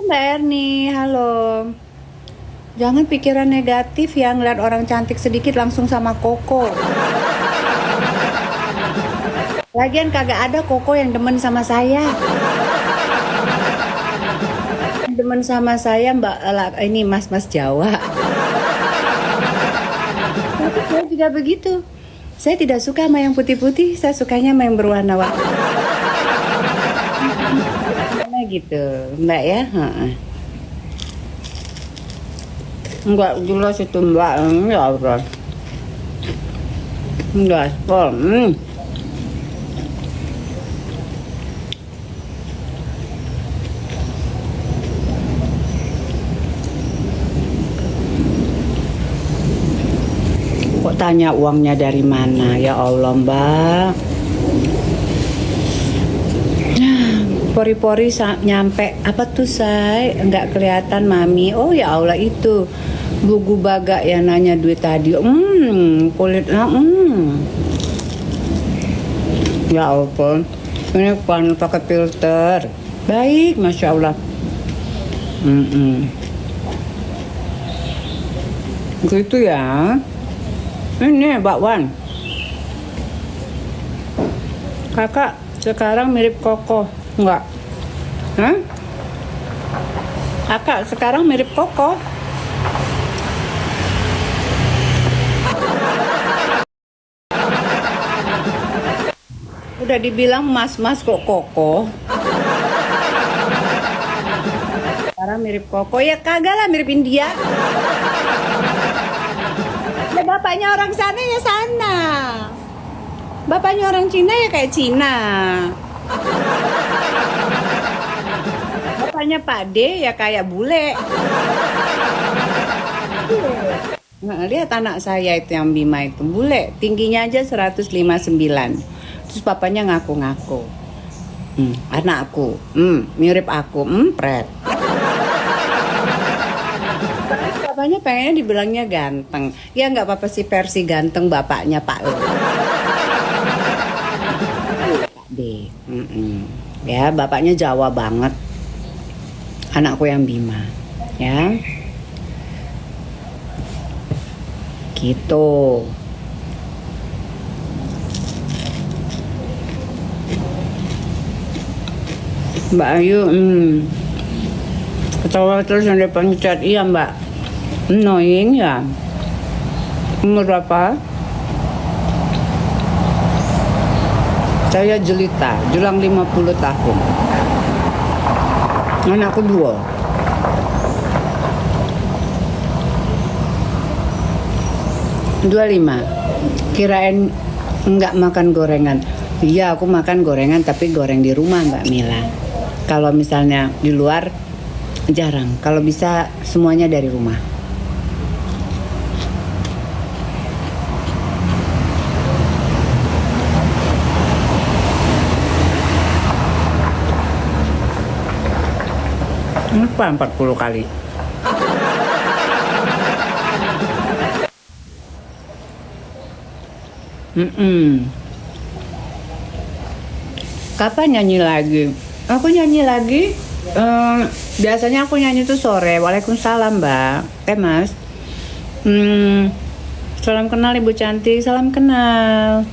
Mbak Erni, halo. Jangan pikiran negatif ya, ngeliat orang cantik sedikit langsung sama Koko. Lagian kagak ada Koko yang demen sama saya. Yang demen sama saya Mbak ini Mas-mas Jawa. Tapi saya tidak begitu. Saya tidak suka sama yang putih-putih, saya sukanya sama yang berwarna-warni. Nah gitu, Mbak ya. Heeh. Enggak jelas itu Mbak, ya Allah. Enggak, Kok tanya uangnya dari mana? Ya Allah, Mbak. Pori-pori nyampe apa tuh, Say? Enggak kelihatan, Mami. Oh ya Allah, itu Bugu Baga yang nanya duit tadi. Kulitnya ya ampun. Ini pan pakai filter. Baik, Masya Allah. Gitu ya. Ini bakwan. Kakak sekarang mirip Koko. Enggak? Hah? Kakak sekarang mirip Koko. Udah dibilang mas-mas kok Koko. Sekarang mirip Koko. Ya kagak lah, mirip India. Ya bapaknya orang sana ya sana. Bapaknya orang Cina ya kayak Cina. Bapaknya Pak D ya kayak bule. Nah, lihat anak saya itu yang Bima itu bule, tingginya aja 159. Terus papanya ngaku-ngaku. Anakku, mirip aku, pret. Bapaknya pengennya dibilangnya ganteng. Ya nggak apa-apa sih versi ganteng bapaknya Pak D. Ya bapaknya Jawa banget. Anakku yang Bima, ya. Gitu. Mbak Ayu, ketawa terus yang depan chat. Iya Mbak, annoying ya. Umur berapa? Saya jelita, jelang 50 tahun. Anakku 2. Lima. Kirain enggak makan gorengan. Iya, aku makan gorengan tapi goreng di rumah Mbak Mila. Kalau misalnya di luar jarang. Kalau bisa semuanya dari rumah. Apa 40 kali? Kapan nyanyi lagi? Aku nyanyi lagi. Biasanya aku nyanyi tuh sore. Waalaikumsalam Mbak. Mas. Salam kenal Ibu cantik. Salam kenal.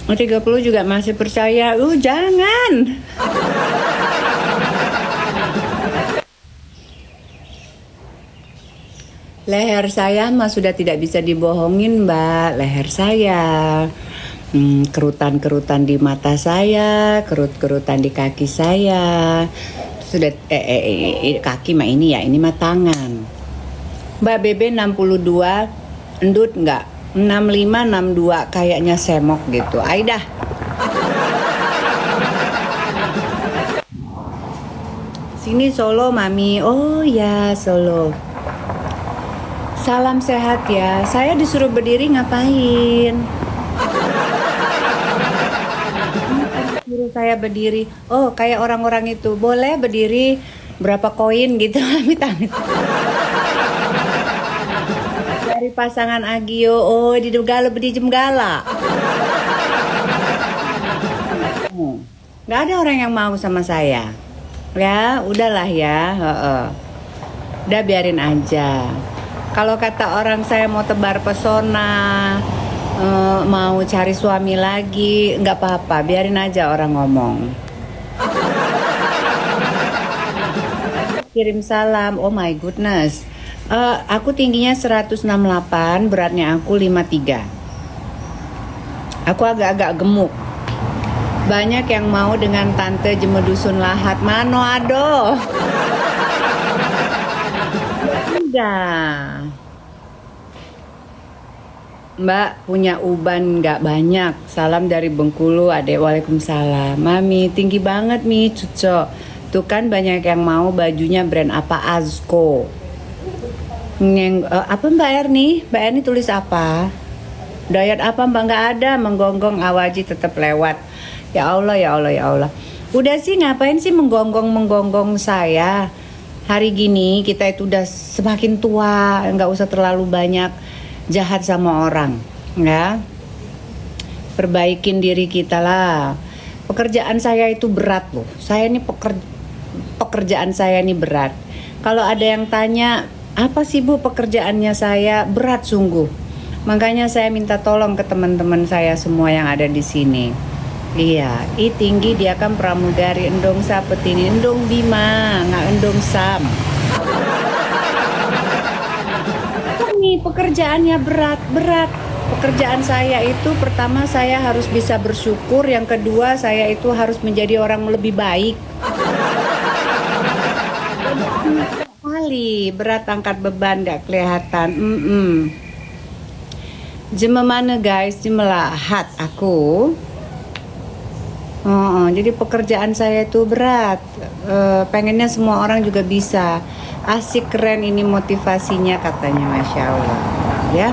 30 juga masih percaya. Jangan. Leher saya mah sudah tidak bisa dibohongin Mbak. Leher saya. Kerutan-kerutan di mata saya, kerut-kerutan di kaki saya. Sudah kaki mah ini ya, ini mah tangan. Mbak Bebe 62, endut enggak? 65, 62 kayaknya semok gitu. Aidah. Sini Solo Mami. Oh ya, Solo. Salam sehat ya. Saya disuruh berdiri ngapain? Saya berdiri, kayak orang-orang itu boleh berdiri berapa koin gitu. Amit-amit dari pasangan Agio. Di Dugala bedi Jemgala. Nggak ada orang yang mau sama saya. Ya, udahlah ya. Heeh. Udah biarin aja. Kalau kata orang saya mau tebar pesona, mau cari suami lagi, nggak apa-apa, biarin aja orang ngomong. Kirim salam. Oh my goodness. Aku tingginya 168, beratnya aku 53. Aku agak-agak gemuk. Banyak yang mau dengan tante Jemedusun Lahat. Mano ado. Enggak. Mbak punya uban nggak banyak. Salam dari Bengkulu, adek. Waalaikumsalam. Mami tinggi banget mi, cucok. Tuh kan banyak yang mau bajunya brand apa, Azko. Apa Mbak Erni? Mbak Erni tulis apa? Diet apa Mbak? Nggak ada. Menggonggong Awaji tetap lewat. Ya Allah, ya Allah, ya Allah. Udah sih, ngapain sih menggonggong saya? Hari gini kita itu udah semakin tua, nggak usah terlalu banyak jahat sama orang, ya. Perbaikin diri kita lah. Pekerjaan saya itu berat loh. Saya ini pekerjaan saya ini berat. Kalau ada yang tanya, apa sih Bu pekerjaannya saya? Berat sungguh. Makanya saya minta tolong ke teman-teman saya semua yang ada di sini. Iya, i tinggi dia kan pramugari endong sapetini endong bima nggak endong sam. Ini pekerjaannya berat. Pekerjaan saya itu pertama saya harus bisa bersyukur, yang kedua saya itu harus menjadi orang lebih baik. Kali berat angkat beban nggak kelihatan. Jema mana guys, jema Lahat aku. Jadi pekerjaan saya itu berat. Pengennya semua orang juga bisa. Asik, keren ini motivasinya katanya, masya Allah. Ya,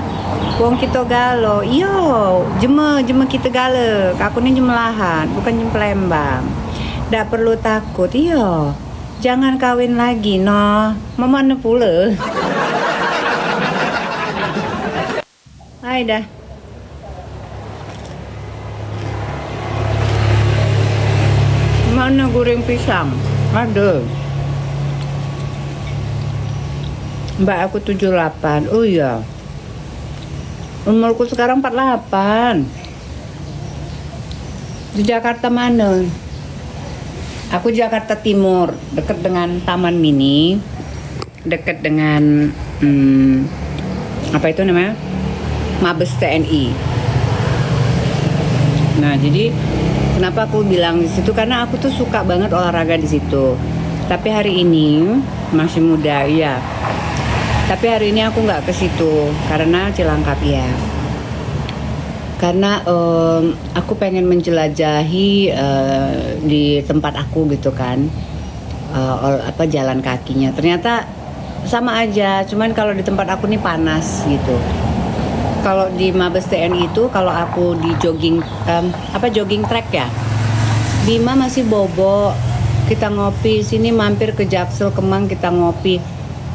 wong kita galo. Iyo, jema kita galo. Aku ini jema Lahat, bukan jema Palembang. Nggak perlu takut. Iyo, jangan kawin lagi, no. Mana pula. Hai dah. Mana goreng pisang? Ada. Mbak aku 78. Oh iya. Umurku sekarang 48. Di Jakarta mana? Aku Jakarta Timur, dekat dengan Taman Mini, dekat dengan apa itu namanya? Mabes TNI. Nah, jadi kenapa aku bilang di situ, karena aku tuh suka banget olahraga di situ. Tapi hari ini masih muda, ya. Tapi hari ini aku nggak ke situ karena Cilangkap ya. Karena aku pengen menjelajahi di tempat aku gitu kan, jalan kakinya. Ternyata sama aja, cuman kalau di tempat aku nih panas gitu. Kalau di Mabes TNI itu, kalau aku di jogging jogging track ya, Bima masih bobo. Kita ngopi sini, mampir ke Jaksel Kemang, kita ngopi.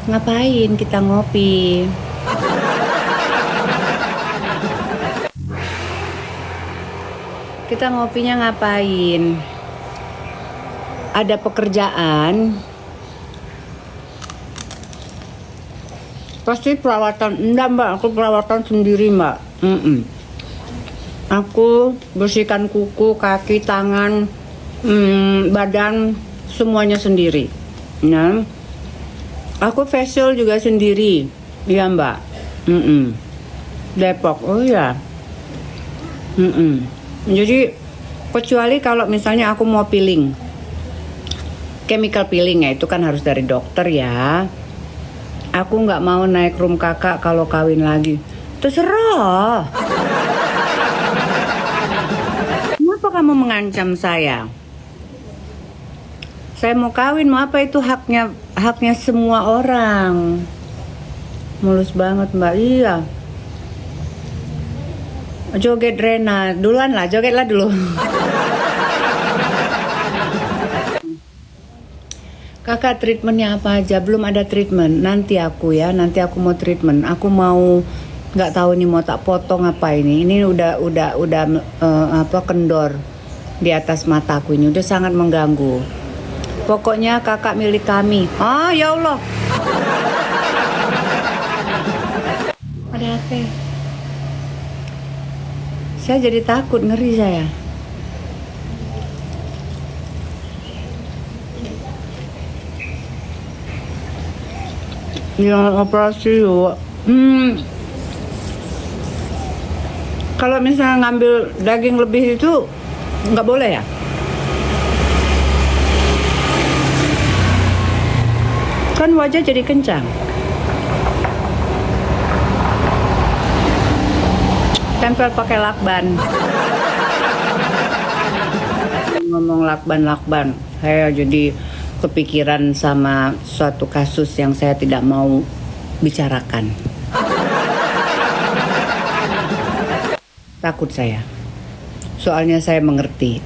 Ngapain kita ngopi? Kita ngopinya ngapain? Ada pekerjaan? Pasti perawatan. Enggak Mbak, aku perawatan sendiri Mbak. Aku bersihkan kuku, kaki, tangan, badan, semuanya sendiri. Nah, aku facial juga sendiri. Iya Mbak. Depok. Oh ya. Jadi kecuali kalau misalnya aku mau peeling, chemical peeling ya, itu kan harus dari dokter ya. Aku nggak mau naik room kakak kalau kawin lagi. Terserah. Kenapa kamu mengancam saya? Saya mau kawin, mau apa, itu haknya semua orang. Mulus banget Mbak, iya. Joget Rena, duluan lah, jogetlah dulu. Kakak treatmentnya apa aja? Belum ada treatment. Nanti aku mau treatment. Aku mau, nggak tahu nih mau tak potong apa ini. Ini udah kendor di atas mataku ini, udah sangat mengganggu. Pokoknya kakak milik kami. Ah, ya Allah. Ada apa? Saya jadi takut, ngeri saya. Yang operasi yuk. Kalau misalnya ngambil daging lebih itu nggak boleh ya? Kan wajah jadi kencang. Tempel pakai lakban. Ngomong lakban, saya jadi kepikiran sama suatu kasus yang saya tidak mau bicarakan. Takut saya. Soalnya saya mengerti.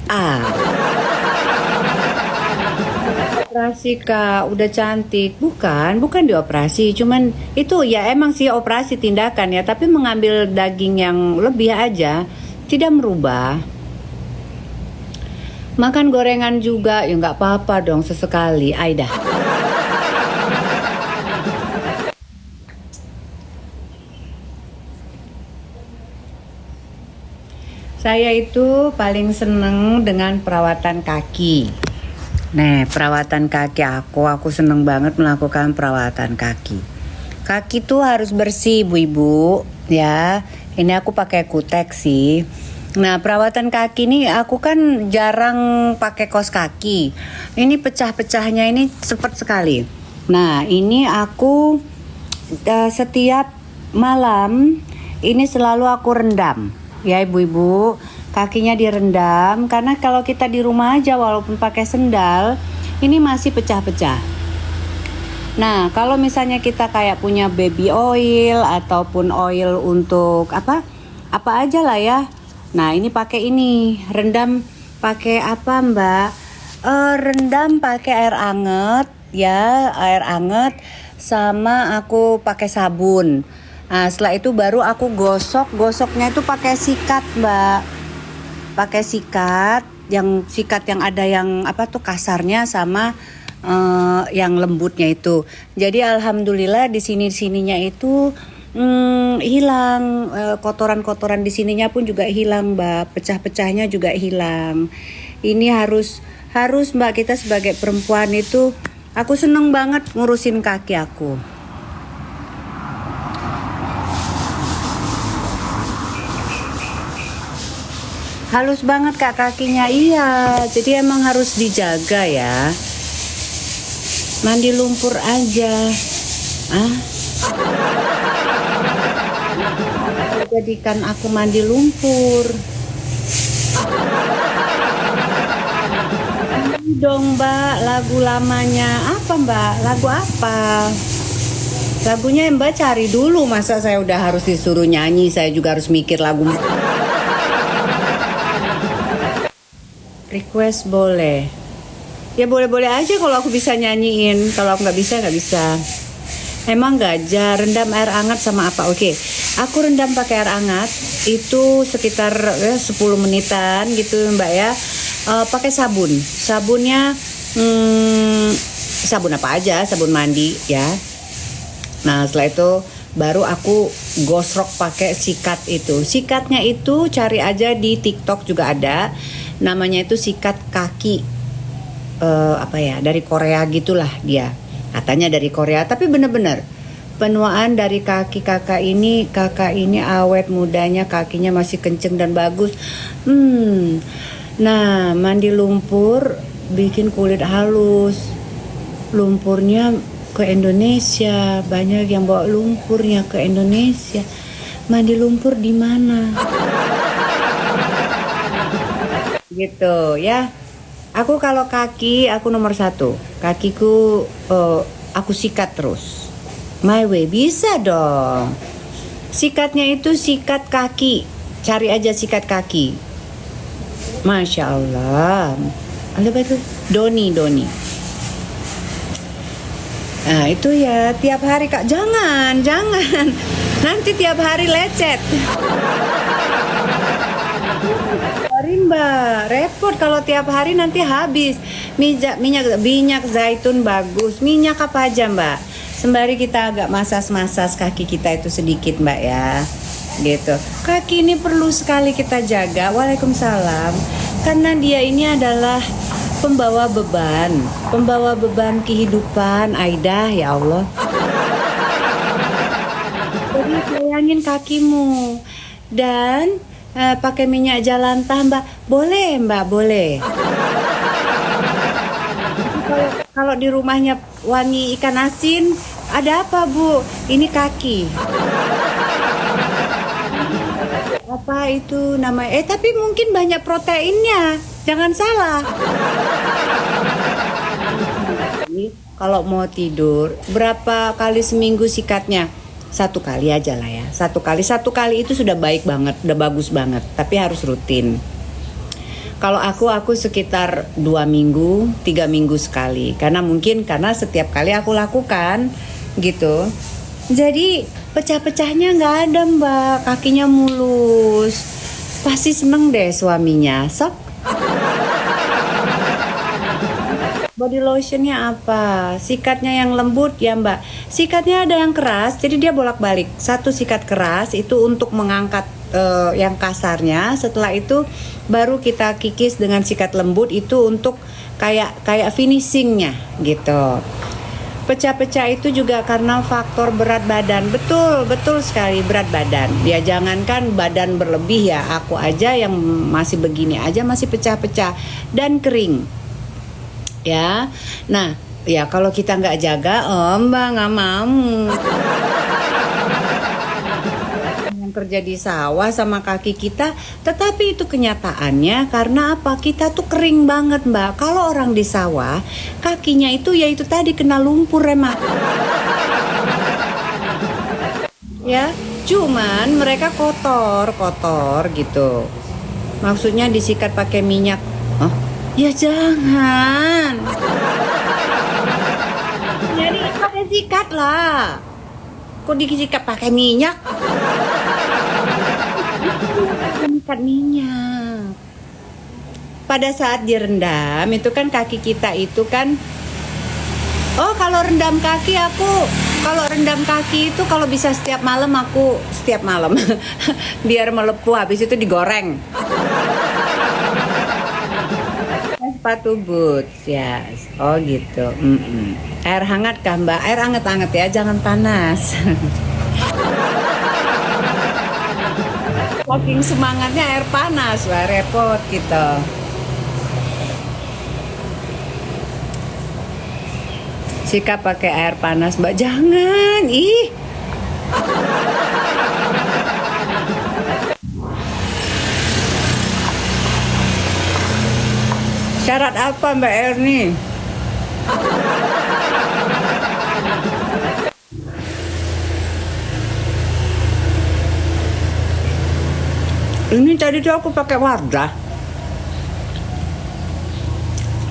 Operasi Kak, udah cantik. Bukan dioperasi, cuman itu ya emang sih operasi tindakan ya, tapi mengambil daging yang lebih aja tidak merubah. Makan gorengan juga ya nggak apa-apa dong sesekali, Aida. Saya itu paling seneng dengan perawatan kaki. Nah, perawatan kaki aku seneng banget melakukan perawatan kaki. Kaki tuh harus bersih, ibu-ibu, ya. Ini aku pakai kutek sih. Nah, perawatan kaki nih aku kan jarang pakai kaos kaki. Ini pecah-pecahnya ini cepat sekali. Nah, ini aku setiap malam ini selalu aku rendam. Ya, ibu-ibu. Kakinya direndam karena kalau kita di rumah aja walaupun pakai sendal ini masih pecah-pecah. Nah, kalau misalnya kita kayak punya baby oil ataupun oil untuk apa aja lah ya. Nah, ini pakai ini rendam pakai apa Mbak? Rendam pakai air anget ya, air anget sama aku pakai sabun. Nah, setelah itu baru aku gosoknya itu pakai sikat Mbak. Pakai sikat yang ada yang apa tuh kasarnya sama yang lembutnya itu. Jadi alhamdulillah di sininya itu hilang, kotoran-kotoran di sininya pun juga hilang Mbak, pecah-pecahnya juga hilang. Ini harus Mbak, kita sebagai perempuan itu aku seneng banget ngurusin kaki aku. Halus banget Kak kakinya, iya. Jadi emang harus dijaga ya. Mandi lumpur aja. Jadikan aku mandi lumpur. Dong Mbak, lagu lamanya apa Mbak? Lagu apa? Lagunya Mbak cari dulu, masa saya udah harus disuruh nyanyi, saya juga harus mikir lagu. Request boleh. Ya boleh-boleh aja kalau aku bisa nyanyiin. Kalau aku nggak bisa. Emang gajah rendam air hangat sama apa? Oke, aku rendam pakai air hangat itu sekitar 10 menitan gitu Mbak ya. Pakai sabun. Sabunnya sabun apa aja, sabun mandi ya. Nah, setelah itu baru aku gosok pakai sikat itu. Sikatnya itu cari aja di TikTok juga ada. Namanya itu sikat kaki dari Korea gitulah dia. Katanya dari Korea, tapi bener-bener penuaan dari kaki kakak ini awet mudanya, kakinya masih kenceng dan bagus. Nah, mandi lumpur bikin kulit halus. Lumpurnya ke Indonesia, banyak yang bawa lumpurnya ke Indonesia. Mandi lumpur di mana? Gitu ya. Aku kalau kaki aku nomor 1. Kakiku aku sikat terus. My way bisa dong. Sikatnya itu sikat kaki. Cari aja sikat kaki. Masya Allah. Ada apa itu? Doni. Nah itu ya tiap hari Kak. Jangan. Nanti tiap hari lecet. Hari Mbak, repot kalau tiap hari nanti habis. Minyak zaitun bagus. Minyak apa aja Mbak? Sembari kita agak masas-masas kaki kita itu sedikit Mbak ya. Gitu. Kaki ini perlu sekali kita jaga. Waalaikumsalam. Karena dia ini adalah pembawa beban kehidupan. Aidah ya Allah. Jadi sayangin kakimu dan pakai minyak jelantah Mbak. Boleh Mbak, boleh. Kalau di rumahnya wangi ikan asin, ada apa Bu? Ini kaki. Apa itu namanya? Tapi mungkin banyak proteinnya. Jangan salah. Kalau mau tidur, berapa kali seminggu sikatnya? 1 kali aja lah ya. 1 kali itu sudah baik banget, udah bagus banget. Tapi harus rutin. Kalau aku sekitar 2 minggu, 3 minggu sekali. Karena setiap kali aku lakukan gitu. Jadi pecah-pecahnya nggak ada Mbak, kakinya mulus. Pasti seneng deh suaminya. Sok. Body lotionnya apa? Sikatnya yang lembut ya Mbak. Sikatnya ada yang keras, jadi dia bolak-balik. 1 sikat keras itu untuk mengangkat yang kasarnya. Setelah itu baru kita kikis dengan sikat lembut itu untuk kayak finishingnya gitu. Pecah-pecah itu juga karena faktor berat badan. Betul sekali berat badan. Ya jangankan badan berlebih ya, aku aja yang masih begini aja masih pecah-pecah dan kering. Ya, nah, ya kalau kita nggak jaga, Mbak nggak mau. Yang kerja di sawah sama kaki kita, tetapi itu kenyataannya karena apa? Kita tuh kering banget Mbak. Kalau orang di sawah, kakinya itu ya itu tadi kena lumpur emak. Ya, cuman mereka kotor gitu. Maksudnya disikat pakai minyak. Hah? Ya jangan. Jadi pakai sikat lah. Kok disikat pakai minyak? Sikat minyak. Pada saat direndam itu kan kaki kita itu kan. Oh kalau rendam kaki itu kalau bisa setiap malam biar melepuh, habis itu digoreng. Sepatu boots ya. Oh gitu. Air hangat kah Mbak? Air hangat ya, jangan panas. Saking semangatnya air panas, wah repot gitu. Sikap pakai air panas Mbak, jangan. Ih. Syarat apa Mbak Erni? Ini tadi tuh aku pakai Wardah.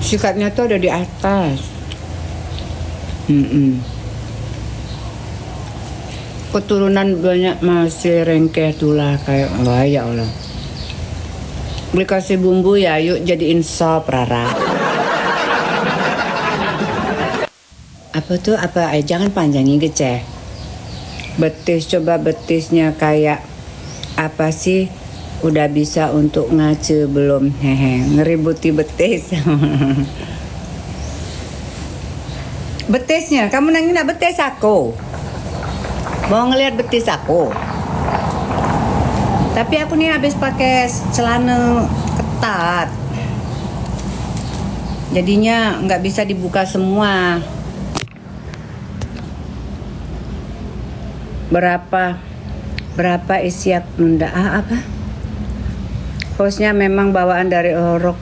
Sikatnya tuh ada di atas. Keturunan banyak masih rengkeh tulah kayak wah ya Allah. Beli kasih bumbu ya, yuk jadiin sop Rara. Apa tuh? Jangan panjangin geceh. Coba betisnya kayak apa sih? Udah bisa untuk ngace belum? Hehe, ngeributi betis. Betisnya, kamu nanya betis aku. Mau ngeliat betis aku? Tapi aku nih habis pakai celana ketat, jadinya nggak bisa dibuka semua. Berapa isi nunda apa? Hostnya memang bawaan dari orok.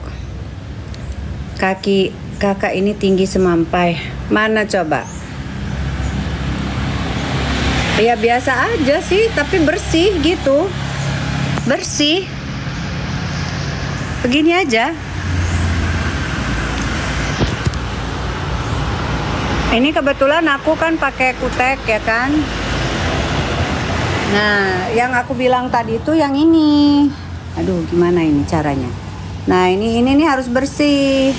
Kaki kakak ini tinggi semampai. Mana coba? Ya biasa aja sih, tapi bersih gitu. Bersih begini aja. Ini kebetulan aku kan pakai kutek ya kan. Nah yang aku bilang tadi itu yang ini Aduh, gimana ini caranya? Nah, ini nih harus bersih.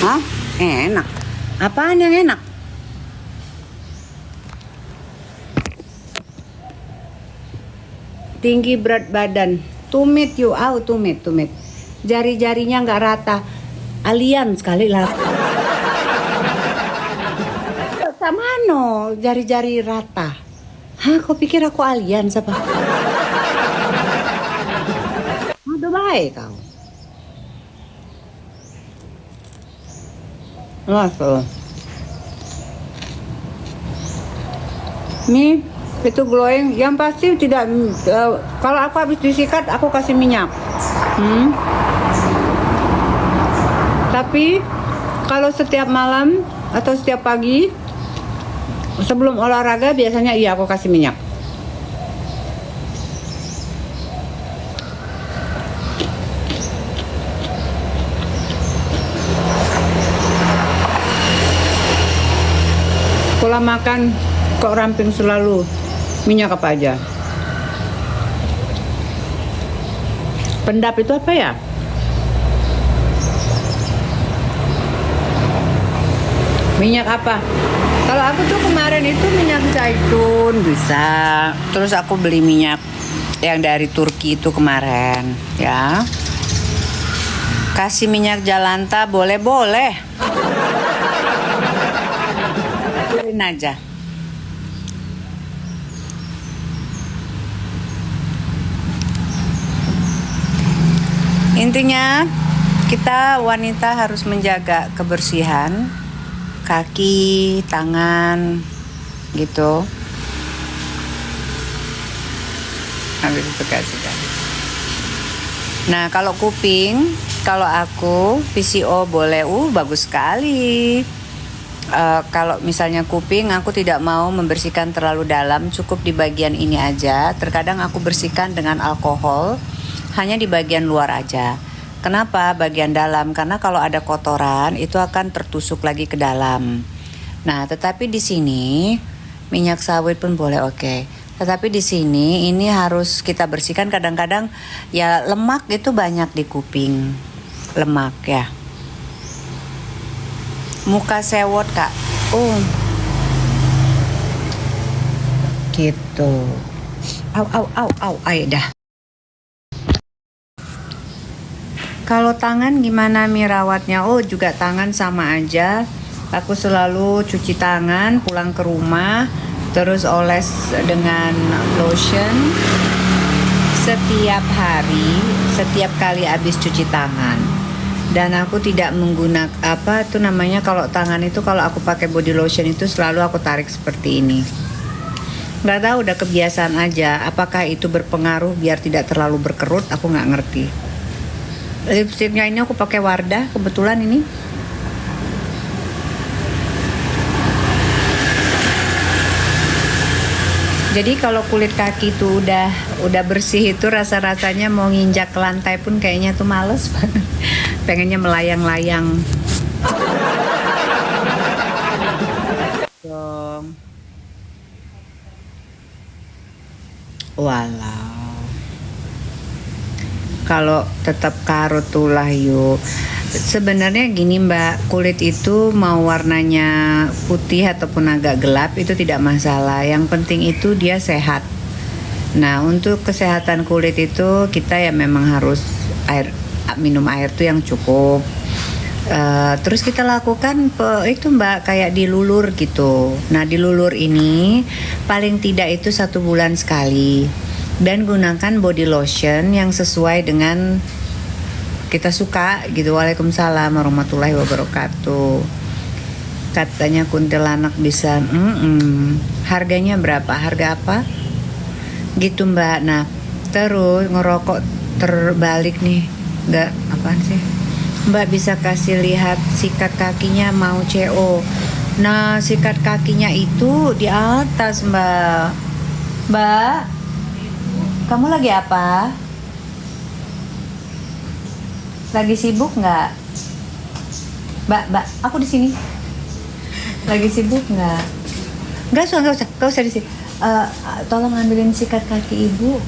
Hah? Enak. Apaan yang enak? Tinggi berat badan. Tumit you, tumit. Jari-jarinya nggak rata. Alien sekali lah. Sama no, jari-jari rata. Hah, kau pikir aku alien siapa? Udah baik kau. Masuk. Nih, itu glowing. Yang pasti tidak. Kalau aku habis disikat, aku kasih minyak. Tapi kalau setiap malam atau setiap pagi sebelum olahraga biasanya iya aku kasih minyak. Pola makan kok ramping selalu minyak apa aja? Pendap itu apa ya? Minyak apa? Kalau aku tuh kemarin itu minyak zaitun bisa. Terus aku beli minyak yang dari Turki itu kemarin, ya. Kasih minyak jalanta boleh. Biarin aja. Intinya kita wanita harus menjaga kebersihan kaki, tangan, gitu. Habis itu kasihkan. Nah, kalau kuping, kalau aku PCO boleh, bagus sekali. Kalau misalnya kuping, aku tidak mau membersihkan terlalu dalam, cukup di bagian ini aja. Terkadang aku bersihkan dengan alkohol, hanya di bagian luar aja. Kenapa bagian dalam? Karena kalau ada kotoran itu akan tertusuk lagi ke dalam. Nah, tetapi di sini minyak sawit pun boleh, oke. Tetapi di sini ini harus kita bersihkan. Kadang-kadang ya lemak itu banyak di kuping, lemak ya. Muka sewot kak, gitu. Ayo dah. Kalau tangan gimana rawatnya? Juga tangan sama aja. Aku selalu cuci tangan pulang ke rumah, terus oles dengan lotion setiap hari, setiap kali habis cuci tangan. Dan aku tidak menggunakan kalau tangan itu, kalau aku pakai body lotion itu selalu aku tarik seperti ini. Nggak tahu, udah kebiasaan aja. Apakah itu berpengaruh biar tidak terlalu berkerut? Aku nggak ngerti. Lipstiknya ini aku pakai Wardah kebetulan ini. Jadi kalau kulit kaki itu udah bersih itu rasa-rasanya mau nginjak ke lantai pun kayaknya tuh males banget. Pengennya melayang-layang. Dong. Walau. Kalau tetap karut tulah yuk. Sebenarnya gini mbak, kulit itu mau warnanya putih ataupun agak gelap itu tidak masalah. Yang penting itu dia sehat. Nah, untuk kesehatan kulit itu kita ya memang harus minum air tuh yang cukup. Terus kita lakukan itu mbak, kayak dilulur gitu. Nah, dilulur ini paling tidak itu 1 bulan sekali. Dan gunakan body lotion yang sesuai dengan kita suka gitu. Waalaikumsalam warahmatullahi wabarakatuh. Katanya kuntilanak bisa. Harganya berapa? Harga apa? Gitu mbak. Nah, terus ngerokok terbalik nih. Nggak, apaan sih? Mbak bisa kasih lihat sikat kakinya mau CO. Nah, sikat kakinya itu di atas mbak. Mbak, kamu lagi apa? Lagi sibuk nggak? Mbak, aku di sini. Lagi sibuk nggak? Nggak usah di sini. Eh, tolong ambilin sikat kaki ibu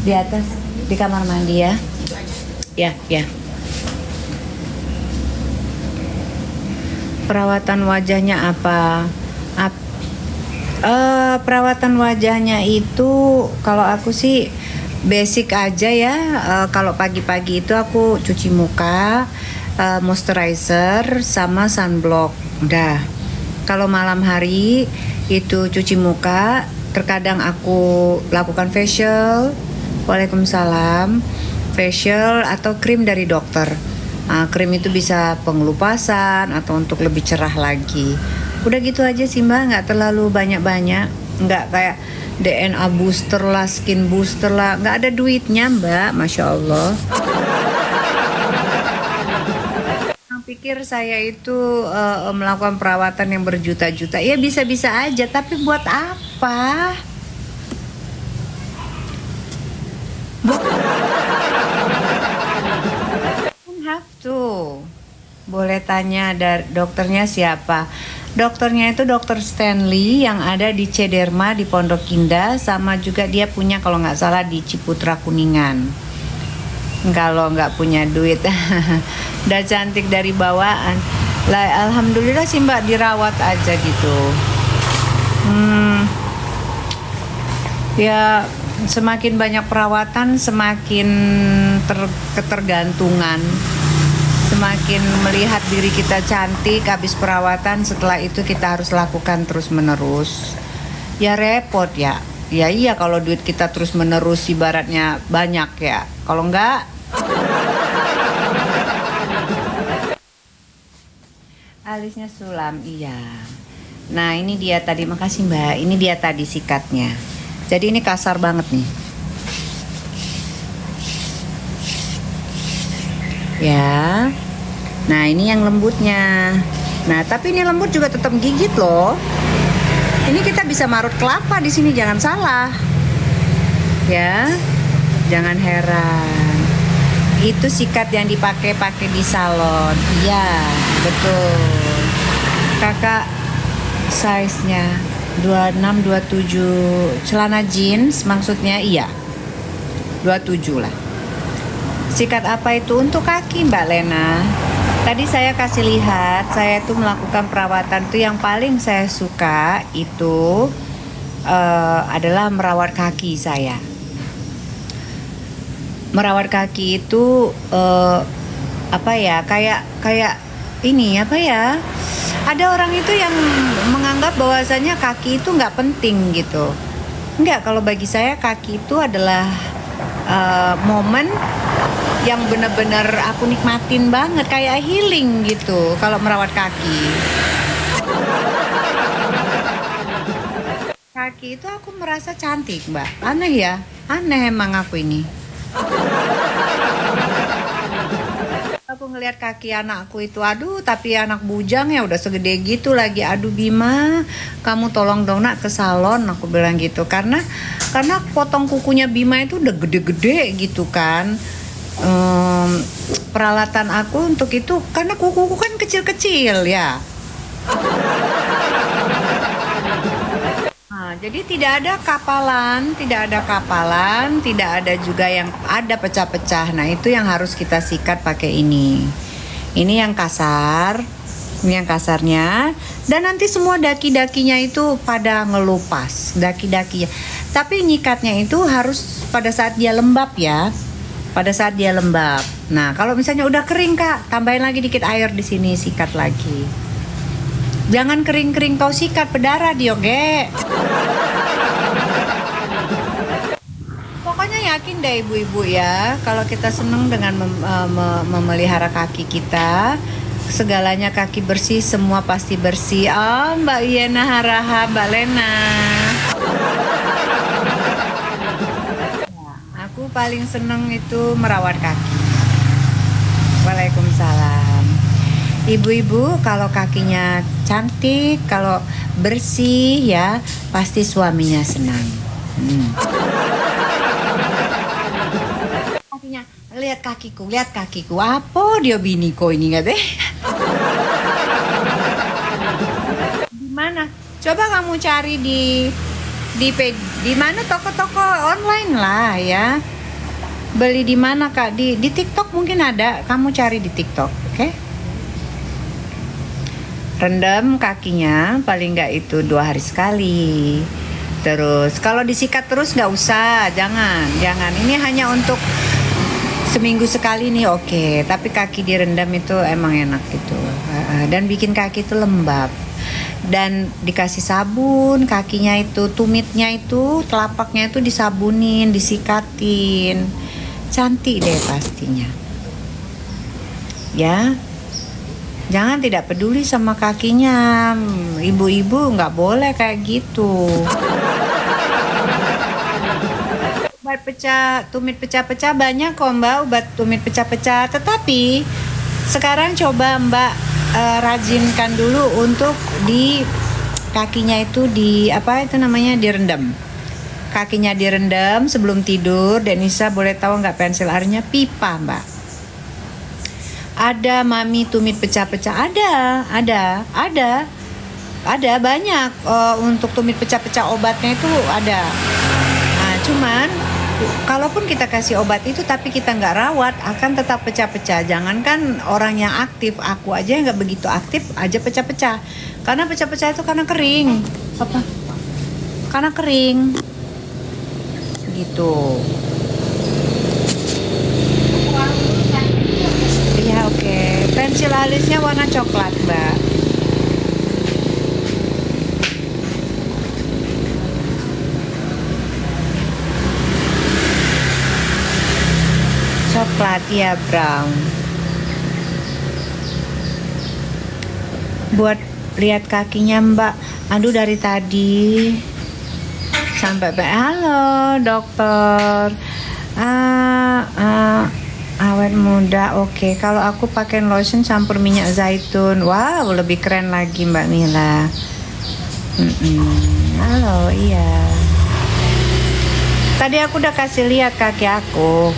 di atas di kamar mandi ya. Ya, ya. Perawatan wajahnya apa? Perawatan wajahnya itu kalau aku sih basic aja ya. Kalau pagi-pagi itu aku cuci muka, moisturizer sama sunblock. Udah. Kalau malam hari itu cuci muka, terkadang aku lakukan facial. Waalaikumsalam. Facial atau krim dari dokter. Krim itu bisa pengelupasan atau untuk lebih cerah lagi. Udah gitu aja sih mbak, nggak terlalu banyak-banyak, nggak kayak DNA booster lah, skin booster lah, nggak ada duitnya mbak, masya Allah. Yang pikir saya itu melakukan perawatan yang berjuta-juta, ya bisa-bisa aja, tapi buat apa? Have to. Boleh tanya dari dokternya siapa? Dokternya itu dokter Stanley yang ada di Cederma di Pondok Indah, sama juga dia punya kalau nggak salah di Ciputra Kuningan. Kalau nggak punya duit, udah cantik dari bawaan. Lah, alhamdulillah sih mbak, dirawat aja gitu. Ya semakin banyak perawatan semakin ketergantungan. Semakin melihat diri kita cantik habis perawatan, setelah itu kita harus lakukan terus menerus. Ya repot ya. Ya iya kalau duit kita terus menerus ibaratnya banyak ya. Kalau enggak, alisnya sulam, iya. Nah ini dia tadi, makasih mbak. Ini dia tadi sikatnya. Jadi ini kasar banget nih. Ya. Nah, ini yang lembutnya. Nah, tapi ini lembut juga tetap gigit loh. Ini kita bisa marut kelapa di sini, jangan salah. Ya. Jangan heran. Itu sikat yang dipakai di salon. Iya, betul. Kakak size-nya 26 27 celana jeans maksudnya, iya. 27 lah. Sikat apa itu? Untuk kaki Mbak Lena. Tadi saya kasih lihat, saya tuh melakukan perawatan tuh yang paling saya suka itu adalah merawat kaki saya. Merawat kaki itu apa ya? Kayak ini apa ya? Ada orang itu yang menganggap bahwasanya kaki itu nggak penting gitu. Enggak, kalau bagi saya kaki itu adalah momen yang benar-benar aku nikmatin banget, kayak healing gitu kalau merawat kaki. Kaki itu aku merasa cantik mbak, aneh ya, aneh emang aku ini. Aku ngelihat kaki anakku itu, aduh, tapi anak bujang ya udah segede gitu lagi. Aduh Bima, kamu tolong dong nak ke salon, aku bilang gitu, karena potong kukunya Bima itu udah gede-gede gitu kan. Peralatan aku untuk itu karena kuku kan kecil-kecil ya. Nah, jadi tidak ada kapalan, tidak ada juga yang ada pecah-pecah. Nah, itu yang harus kita sikat pakai ini. Ini yang kasar, ini yang kasarnya. Dan nanti semua daki-dakinya itu pada ngelupas, daki-dakinya. Tapi nyikatnya itu harus pada saat dia lembab ya. Pada saat dia lembab. Nah, kalau misalnya udah kering kak, tambahin lagi dikit air di sini, sikat lagi. Jangan kering-kering kau sikat, berdarah dioge. Pokoknya yakin deh ibu-ibu ya, kalau kita seneng dengan memelihara kaki kita, segalanya kaki bersih, semua pasti bersih. Oh, Mbak Yena Haraha, Mbak Lena. Aku paling seneng itu merawat kaki. Waalaikumsalam. Ibu-ibu kalau kakinya cantik, kalau bersih ya, pasti suaminya senang. Kakinya, lihat kakiku. Apa dia biniko ini nggak deh? Di mana? Coba kamu cari di di mana toko-toko online lah ya. Beli di mana Kak? Di TikTok mungkin ada. Kamu cari di TikTok, oke? Rendam kakinya paling nggak itu 2 hari sekali. Terus kalau disikat terus nggak usah, jangan. Ini hanya untuk seminggu sekali nih, oke. Tapi kaki direndam itu emang enak gitu. Dan bikin kaki itu lembab. Dan dikasih sabun, kakinya itu, tumitnya itu, telapaknya itu disabunin, disikatin. Cantik deh pastinya. Ya. Jangan tidak peduli sama kakinya. Ibu-ibu nggak boleh kayak gitu. Obat tumit pecah-pecah banyak kok Mbak, obat tumit pecah-pecah. Tetapi sekarang coba Mbak rajinkan dulu untuk di kakinya itu direndam. Kakinya direndam sebelum tidur. Dan Nisa boleh tahu nggak pensil airnya pipa Mbak? Ada mami tumit pecah-pecah, ada banyak untuk tumit pecah-pecah obatnya itu ada. Nah, cuman kalaupun kita kasih obat itu tapi kita nggak rawat akan tetap pecah-pecah. Jangankan orang yang aktif, aku aja yang nggak begitu aktif aja pecah-pecah. Karena pecah-pecah itu karena kering. Karena kering. Gitu. Iya, oke. Pensil alisnya warna coklat, Mbak. Coklat ya, brown. Buat lihat kakinya Mbak. Aduh, dari tadi sampai halo dokter. Awet muda, oke. Kalau aku pakai lotion campur minyak zaitun, wow, lebih keren lagi Mbak Mila. Halo, iya. Tadi aku udah kasih lihat kaki aku.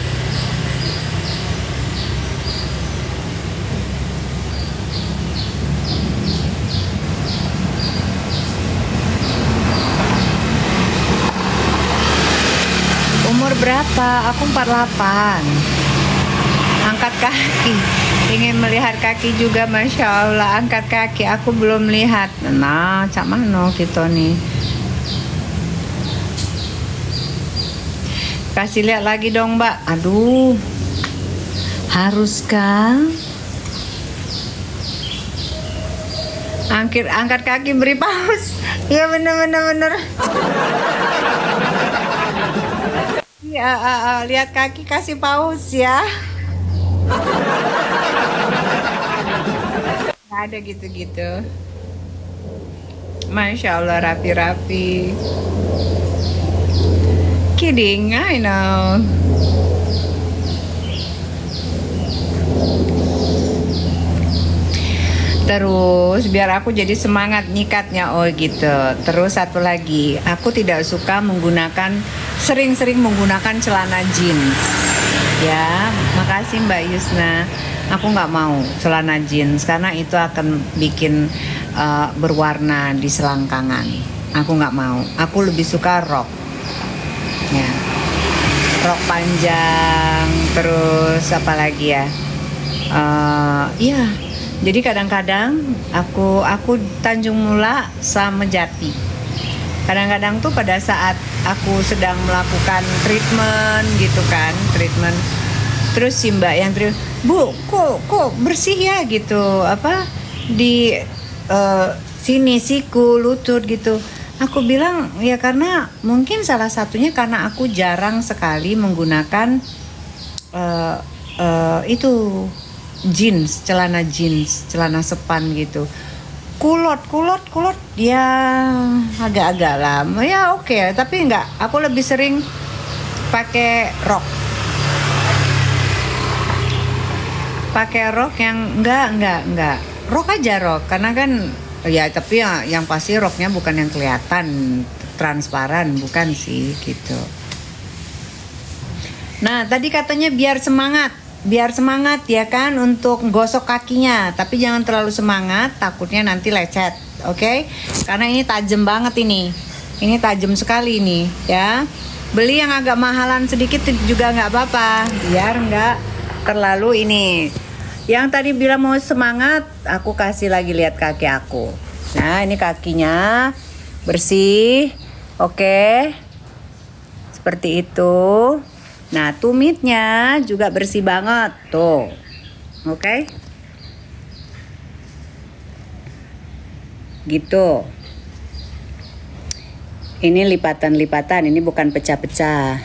Umur berapa? Aku 48. Angkat kaki, ingin melihat kaki juga, Masya Allah. Angkat kaki, aku belum lihat. Nah, cak mano gitu nih. Kasih lihat lagi dong Mbak. Aduh, haruskah? Angkat kaki beri paus. Ya bener. Ya, lihat kaki kasih paus ya. Nggak ada gitu-gitu. Masya Allah, rapi-rapi. Kidding, I know. Terus biar aku jadi semangat nyikatnya, oh gitu. Terus satu lagi, aku tidak suka sering-sering menggunakan celana jeans. Ya, makasih Mbak Yusna. Aku nggak mau celana jeans karena itu akan bikin berwarna di selangkangan. Aku nggak mau. Aku lebih suka rok. Ya, rok panjang. Terus apa lagi ya? Iya. Jadi kadang-kadang aku Tanjung Mula sama Jati. Kadang-kadang tuh pada saat aku sedang melakukan treatment gitu kan, terus si Mbak yang Bu, kok bersih ya gitu, di sini siku, lutut gitu. Aku bilang ya karena mungkin salah satunya karena aku jarang sekali menggunakan itu jeans, celana sepan gitu. Kulot ya agak-agak lama ya, oke. Tapi enggak, aku lebih sering pakai rok yang enggak rok aja, karena kan ya, tapi ya yang pasti roknya bukan yang kelihatan transparan, bukan sih gitu. Nah, tadi katanya biar semangat ya kan untuk gosok kakinya, tapi jangan terlalu semangat, takutnya nanti lecet, oke? Karena ini tajam banget ini. Ini tajam sekali nih ya. Beli yang agak mahalan sedikit juga nggak apa-apa, biar nggak terlalu ini. Yang tadi bilang mau semangat, aku kasih lagi lihat kaki aku. Nah, ini kakinya bersih. Oke. Seperti itu. Nah, tumitnya juga bersih banget tuh. Oke. Gitu. Ini lipatan-lipatan, ini bukan pecah-pecah.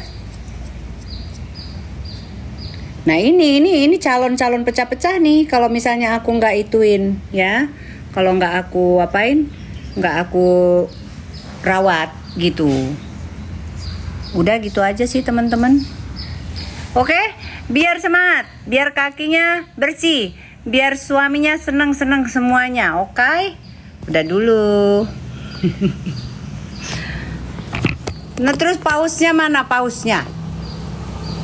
Nah, ini calon-calon pecah-pecah nih. Kalau misalnya aku nggak ituin, ya. Kalau nggak aku apain, nggak aku rawat gitu. Udah gitu aja sih teman-teman. Oke, biar semangat, biar kakinya bersih, biar suaminya seneng-seneng semuanya. Oke, udah dulu. Nah, terus pausnya mana pausnya?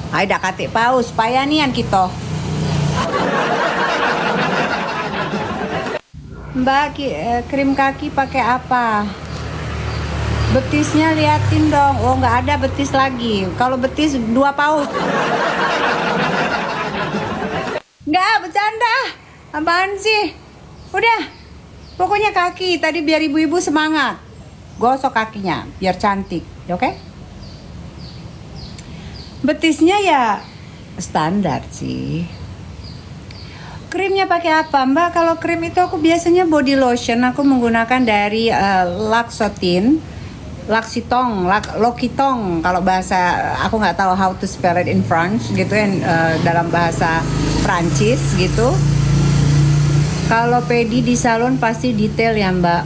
Ayo dah katik paus, payanian kita. Mbak, krim kaki pakai apa? Betisnya liatin dong. Oh, nggak ada betis lagi. Kalau betis 2 paus. Nggak, bercanda. Apaan sih? Udah. Pokoknya kaki. Tadi biar ibu-ibu semangat. Gosok kakinya biar cantik. Oke? Betisnya ya standar sih. Krimnya pakai apa, Mbak? Kalau krim itu aku biasanya body lotion. Aku menggunakan dari L'Occitane, L'Occitane. Kalau bahasa aku nggak tahu how to spell it in French gitu ya, dalam bahasa Prancis gitu. Kalau pedi di salon pasti detail ya, Mbak?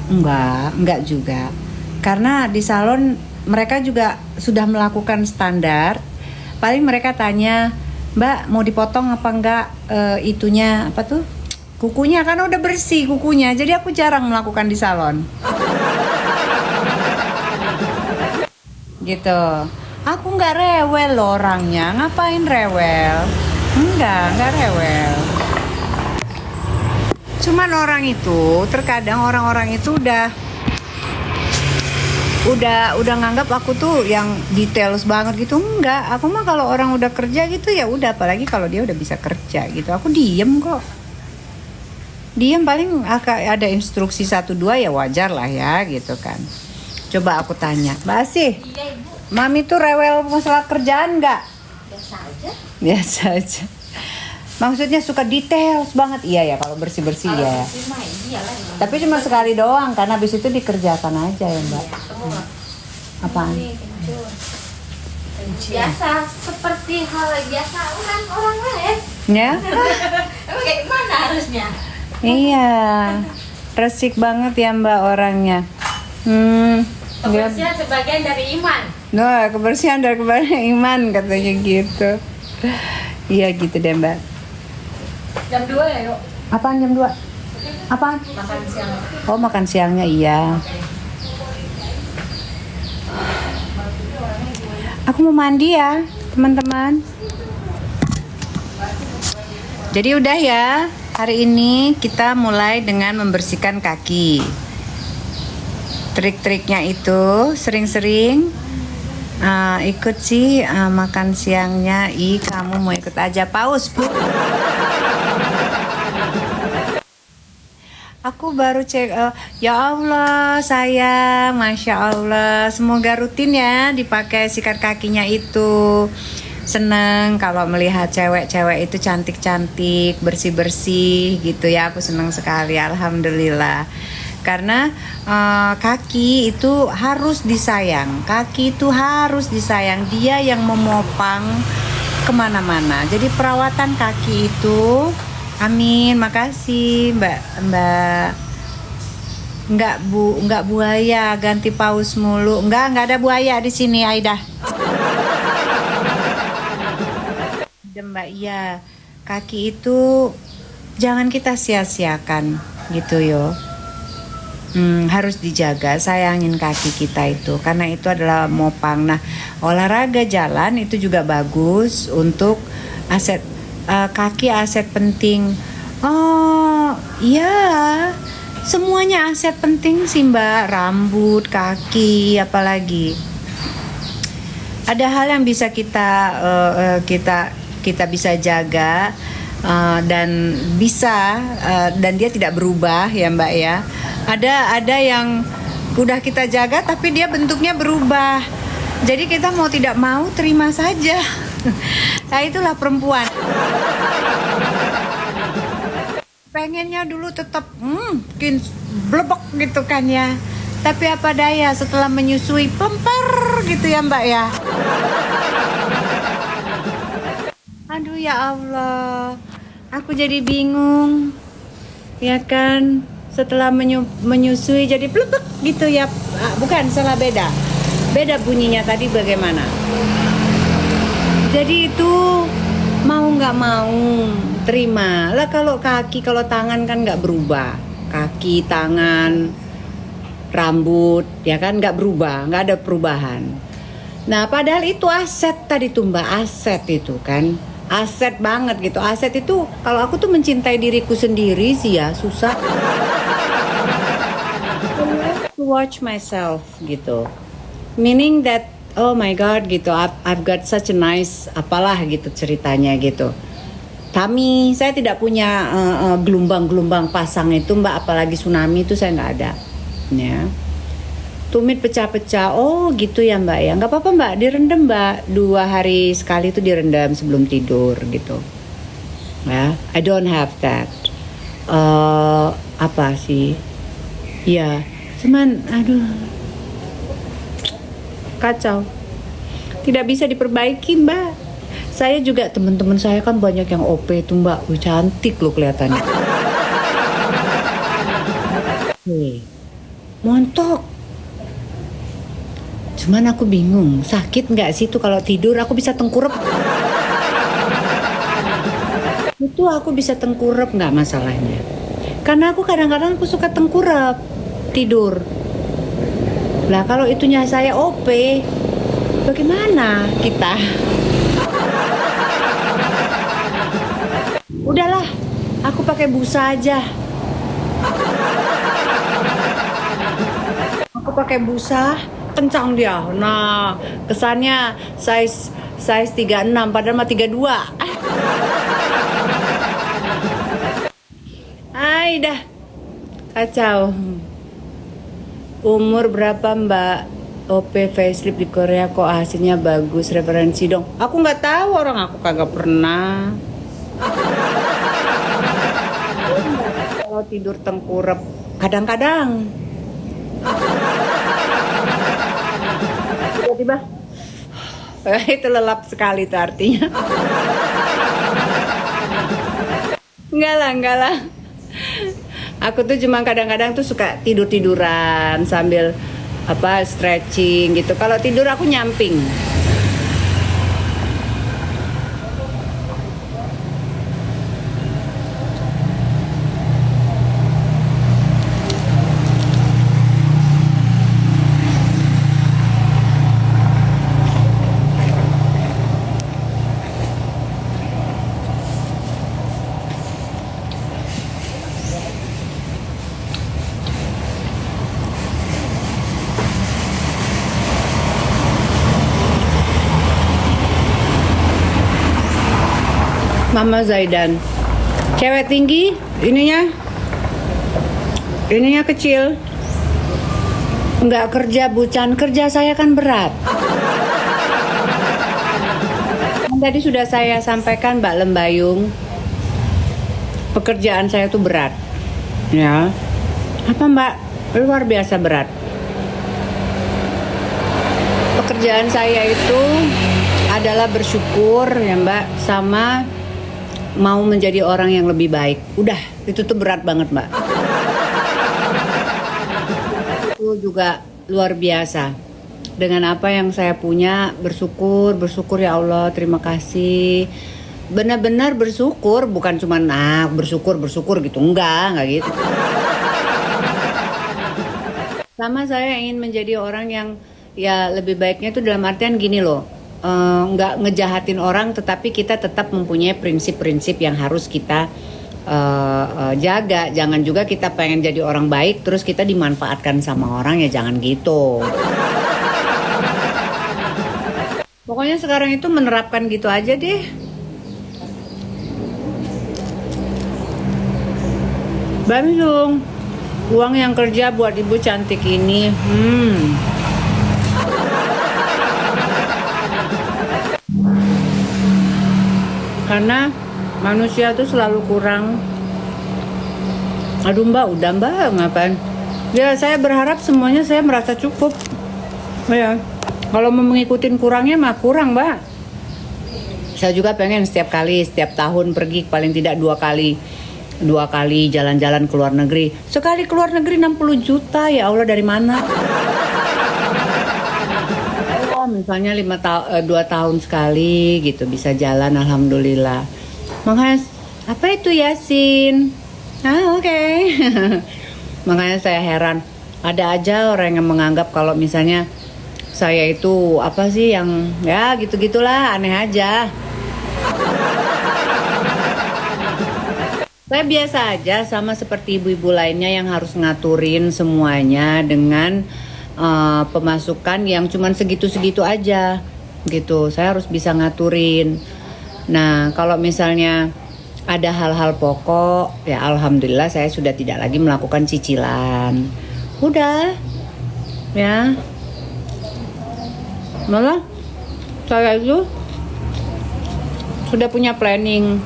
Enggak juga. Karena di salon mereka juga sudah melakukan standar. Paling mereka tanya, Mbak mau dipotong apa enggak itunya apa tuh kukunya, kan udah bersih kukunya. Jadi aku jarang melakukan di salon. Gitu. Aku nggak rewel loh orangnya. Ngapain rewel? Enggak rewel. Cuman orang itu terkadang orang-orang itu udah nganggap aku tuh yang details banget gitu. Enggak, aku mah kalau orang udah kerja gitu ya udah, apalagi kalau dia udah bisa kerja gitu. Aku diem kok. Diem, paling ada instruksi 1-2 ya wajar lah ya gitu kan. Coba aku tanya, Mbak Asih, iya, Ibu. Mami tuh rewel masalah kerjaan enggak? Biasa aja. Maksudnya suka details banget. Iya ya, kalau bersih-bersih ya. Tapi cuma sekali doang, karena habis itu dikerjakan aja ya, Mbak. Apaan? Biasa, seperti hal biasa orang lain. Ya? Emang kayak gimana harusnya? Iya. Resik banget ya, Mbak, orangnya. Kebersihan sebagian dari iman. Nah, kebersihan dari iman katanya gitu. Iya gitu deh, Mbak. Jam 2 ya, yuk. Apaan jam 2? Apaan? Makan siang. Oh, makan siangnya iya. Aku mau mandi ya, teman-teman. Jadi udah ya, hari ini kita mulai dengan membersihkan kaki. Trik-triknya itu sering-sering ikut sih makan siangnya. Kamu mau ikut aja, paus, Bu. Aku baru cek, ya Allah sayang, Masya Allah. Semoga rutin ya dipakai sikat kakinya itu. Seneng kalau melihat cewek-cewek itu cantik-cantik, bersih-bersih gitu ya. Aku seneng sekali, Alhamdulillah. Karena kaki itu harus disayang. Kaki itu harus disayang. Dia yang memopang kemana-mana. Jadi perawatan kaki itu, amin, makasih Mbak. Enggak buaya ganti paus mulu. Enggak ada buaya di sini, Aida. Mbak, iya. Kaki itu jangan kita sia-siakan gitu yo. Harus dijaga, sayangin kaki kita itu karena itu adalah mopang. Nah, olahraga jalan itu juga bagus untuk kaki, aset penting. Oh iya, Semuanya aset penting sih Mbak, rambut, kaki, apalagi. Ada hal yang bisa kita bisa jaga dan dan dia tidak berubah ya Mbak ya. Ada yang udah kita jaga tapi dia bentuknya berubah. Jadi kita mau tidak mau terima saja. Nah itulah perempuan. Pengennya dulu tetap mungkin blebek gitu kan ya. Tapi apa daya setelah menyusui plemper gitu ya Mbak ya. Aduh ya Allah, aku jadi bingung. Ya kan, setelah menyusui jadi blebek gitu ya. Bukan, salah, beda. Beda bunyinya tadi bagaimana. Jadi itu mau nggak mau terima lah. Kalau kaki, kalau tangan kan nggak berubah. Kaki, tangan, rambut ya kan nggak berubah, nggak ada perubahan. Nah padahal itu aset tadi tuh Mbak, aset itu kan aset banget gitu. Aset itu kalau aku tuh mencintai diriku sendiri sih ya susah. To watch myself gitu, meaning that oh my god gitu, I've got such a nice apalah gitu ceritanya gitu. Kami, saya tidak punya gelombang-gelombang pasang itu Mbak, apalagi tsunami itu saya nggak ada. Ya, tumit pecah-pecah. Oh gitu ya Mbak ya, nggak apa-apa Mbak, direndam Mbak 2 hari sekali itu direndam sebelum tidur gitu ya. I don't have that. Apa sih ya, cuman aduh kacau, tidak bisa diperbaiki Mbak. Saya juga, teman-teman saya kan banyak yang OP itu Mbak. Cantik loh kelihatannya. Montok. Cuman aku bingung, sakit nggak sih itu kalau tidur aku bisa tengkurap? Itu aku bisa tengkurap nggak masalahnya? Karena aku kadang-kadang aku suka tengkurap tidur. Lah kalau itunya saya OP, bagaimana kita? Udahlah, aku pakai busa aja. Aku pakai busa, kencang dia. Nah, kesannya size 36 padahal mah 32. Ay, dah. Kacau. Umur berapa Mbak? OP facelift di Korea kok hasilnya bagus, referensi dong. Aku nggak tahu, orang aku kagak pernah. Kalau tidur tengkurap kadang-kadang. Tiba-tiba itu lelap sekali itu artinya. Enggak lah. Aku tuh cuma kadang-kadang tuh suka tidur-tiduran sambil stretching gitu. Kalau tidur aku nyamping. Mama Zaidan, cewek tinggi, ininya kecil, nggak kerja bucan, kerja saya kan berat. Tadi sudah saya sampaikan Mbak Lembayung, pekerjaan saya tuh berat, ya. Apa Mbak? Luar biasa berat. Pekerjaan saya itu adalah bersyukur ya Mbak, sama mau menjadi orang yang lebih baik. Udah, itu tuh berat banget Mbak. Itu juga luar biasa. Dengan apa yang saya punya, bersyukur ya Allah, terima kasih. Benar-benar bersyukur, bukan cuma bersyukur gitu, enggak gitu. Sama saya ingin menjadi orang yang ya lebih baiknya itu dalam artian gini loh. Nggak ngejahatin orang, tetapi kita tetap mempunyai prinsip-prinsip yang harus kita jaga. Jangan juga kita pengen jadi orang baik terus kita dimanfaatkan sama orang, ya jangan gitu. Pokoknya sekarang itu menerapkan gitu aja deh. Bandung, uang yang kerja buat ibu cantik ini. Karena manusia tuh selalu kurang. Aduh mbak, udah mbak, ngapain? Ya saya berharap semuanya saya merasa cukup. Ya, kalau mau mengikutin kurangnya mah kurang mbak. Saya juga pengen setiap tahun pergi paling tidak 2 kali jalan-jalan ke luar negeri. Sekali ke luar negeri 60 juta, ya Allah dari mana? Misalnya 2 tahun sekali gitu bisa jalan, alhamdulillah. Makanya apa itu Yasin? Oke. Makanya saya heran, ada aja orang yang menganggap kalau misalnya saya itu apa sih yang ya gitu-gitulah, aneh aja. Saya biasa aja sama seperti ibu-ibu lainnya yang harus ngaturin semuanya dengan pemasukan yang cuman segitu-segitu aja gitu. Saya harus bisa ngaturin. Nah kalau misalnya ada hal-hal pokok, ya alhamdulillah saya sudah tidak lagi melakukan cicilan. Udah ya, malah saya itu sudah punya planning.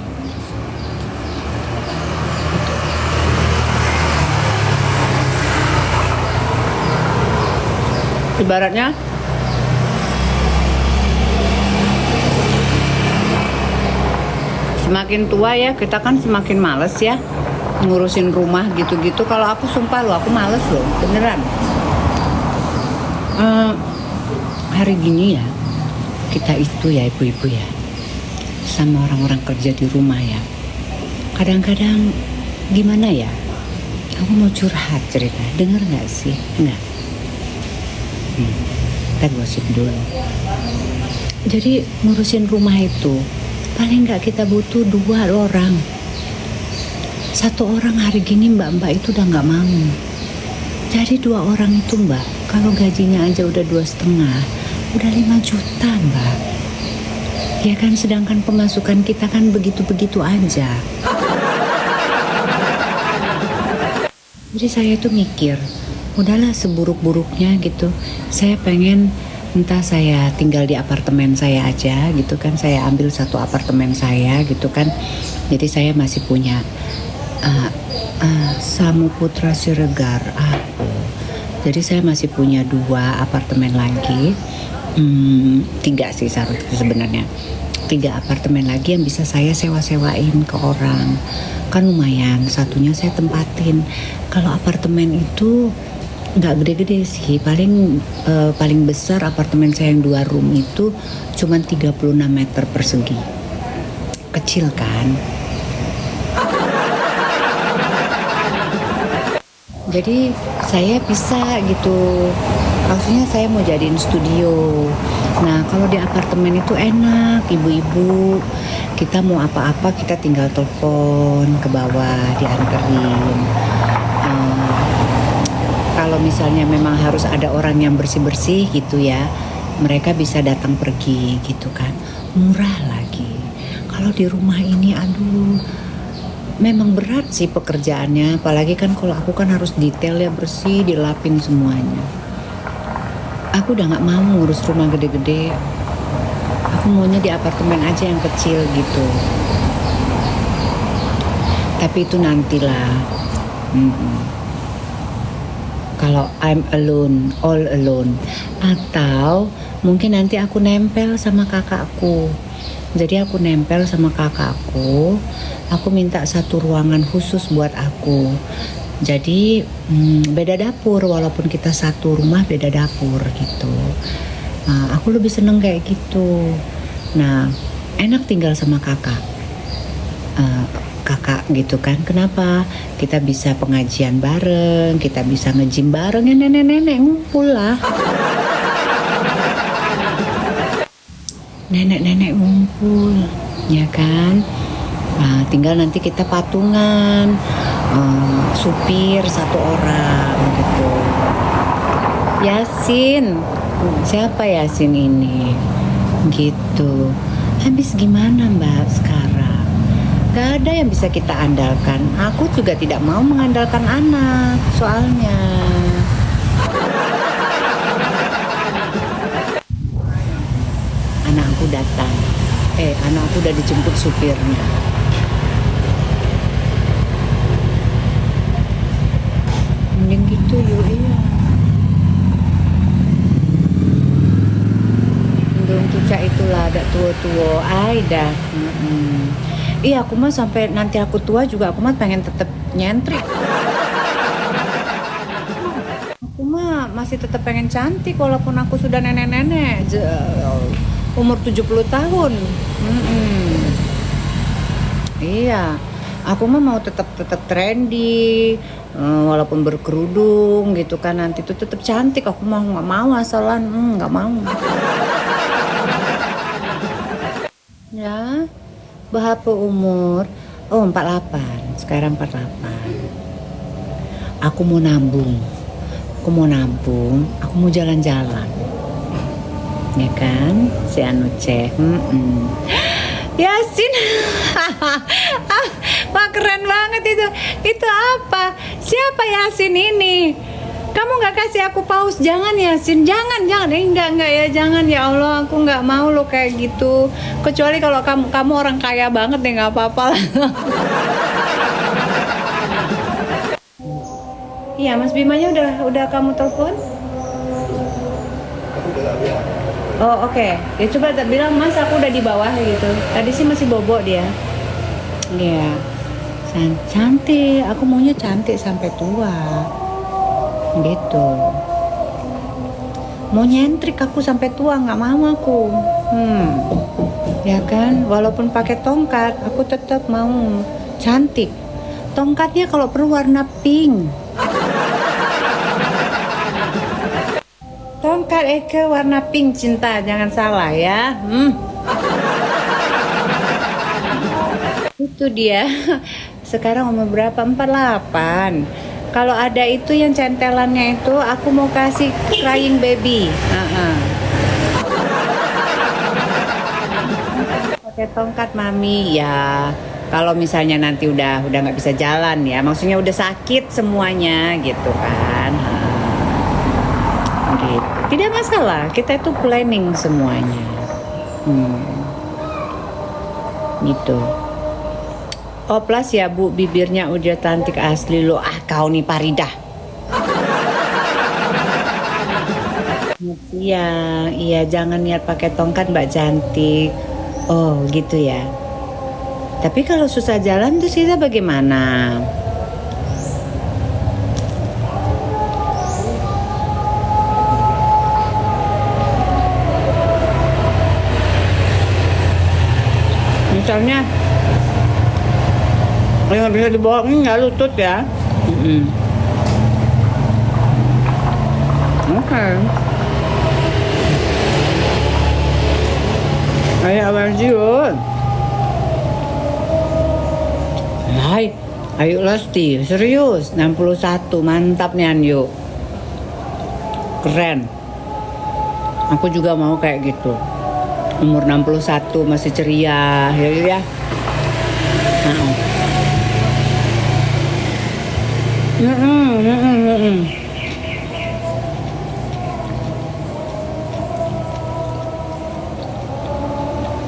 Ibaratnya semakin tua ya kita kan semakin males ya ngurusin rumah gitu-gitu. Kalau aku sumpah loh, aku males loh, beneran. Hari gini ya kita itu ya ibu-ibu ya sama orang-orang kerja di rumah ya, kadang-kadang gimana ya, aku mau curhat cerita, dengar nggak sih? Nggak. Kita gosip dulu. Jadi ngurusin rumah itu paling nggak kita butuh 2 orang. 1 orang hari gini mbak-mbak itu udah nggak mau. Jadi 2 orang itu mbak, kalau gajinya aja udah 2,5, udah 5 juta mbak. Ya kan, sedangkan pemasukan kita kan begitu-begitu aja. Jadi saya tuh mikir, udahlah seburuk-buruknya gitu, saya pengen entah saya tinggal di apartemen saya aja gitu kan, saya ambil 1 apartemen saya gitu kan, jadi saya masih punya Samu Putra Siregar jadi saya masih punya 2 apartemen lagi, 3 sih sebenarnya, 3 apartemen lagi yang bisa saya sewa-sewain ke orang, kan lumayan, satunya saya tempatin. Kalau apartemen itu nggak gede-gede sih, paling besar apartemen saya yang 2 room itu cuman 36 meter persegi, kecil kan. Jadi saya bisa gitu, maksudnya saya mau jadiin studio. Nah kalau di apartemen itu enak, ibu-ibu kita mau apa-apa kita tinggal telepon ke bawah dianterin. Kalau misalnya memang harus ada orang yang bersih-bersih gitu ya, mereka bisa datang pergi gitu kan, murah lagi. Kalau di rumah ini aduh memang berat sih pekerjaannya, apalagi kan kalau aku kan harus detail ya, bersih, dilapin semuanya. Aku udah gak mau ngurus rumah gede-gede, aku maunya di apartemen aja yang kecil gitu. Tapi itu nantilah. Kalau I'm alone, all alone, atau mungkin nanti aku nempel sama kakakku. Jadi aku nempel sama kakakku, aku minta 1 ruangan khusus buat aku. Jadi beda dapur, walaupun kita 1 rumah beda dapur gitu. Nah, aku lebih seneng kayak gitu. Nah, enak tinggal sama kakak gitu kan. Kenapa? Kita bisa pengajian bareng, kita bisa nge-gym bareng, ya nenek-nenek ngumpul lah. Nenek-nenek ngumpul, ya kan. Nah, tinggal nanti kita patungan, supir 1 orang gitu. Yasin, siapa Yasin ini? Gitu. Habis gimana Mbak sekarang? Gak ada yang bisa kita andalkan. Aku juga tidak mau mengandalkan anak, soalnya. Anakku datang. Anakku udah dijemput supirnya. Mending gitu yuk, iya. Mending cuca itulah ada tua-tua, dah. Iya, aku mah sampai nanti aku tua juga aku mah pengen tetap nyentrik. Aku mah masih tetap pengen cantik walaupun aku sudah nenek-nenek. Umur 70 tahun. Iya, aku mah mau tetap trendy, walaupun berkerudung gitu kan, nanti tuh tetap cantik. Aku mah nggak mau asalan, nggak mau. Ya, berapa umur? Oh, 48. Sekarang 48. Aku mau nabung. Aku mau jalan-jalan. Ya kan? Si Anuce. Yasin. Wah, keren banget itu. Itu apa? Siapa Yasin ini? Kamu nggak kasih aku paus? Jangan Yasin, jangan. Enggak ya, jangan ya Allah, aku nggak mau lo kayak gitu. Kecuali kalau kamu orang kaya banget deh, nggak apa-apa lah. Iya, Mas Bimanya udah kamu telepon? Oh oke. Ya coba bilang Mas aku udah di bawah gitu. Tadi sih masih bobo dia. Iya. Cantik, aku maunya cantik sampai tua. Gitu. Mau nyentrik aku sampai tua, nggak mau aku. Ya kan, walaupun pakai tongkat, aku tetap mau cantik. Tongkatnya kalau perlu warna pink. Tongkat Eke warna pink, cinta, jangan salah ya. Itu dia. Sekarang umur berapa? 48. Kalau ada itu yang centelannya itu, aku mau kasih crying baby. Pakai tongkat mami ya. Kalau misalnya nanti udah nggak bisa jalan ya, maksudnya udah sakit semuanya gitu kan. Gitu. Tidak masalah, kita itu planning semuanya. Gitu. Oplas ya Bu, bibirnya udah cantik asli lo. Kau nih Paridah. Siang, iya jangan niat pakai tongkat Mbak cantik. Oh gitu ya. Tapi kalau susah jalan tuh kita bagaimana? Misalnya yang bisa dibawa nggak lutut ya. Oke. Ayo Awarjiun. Hai, ayo Lesti, serius 61, mantap nih Anyo. Keren. Aku juga mau kayak gitu. Umur 61 masih ceria, ya.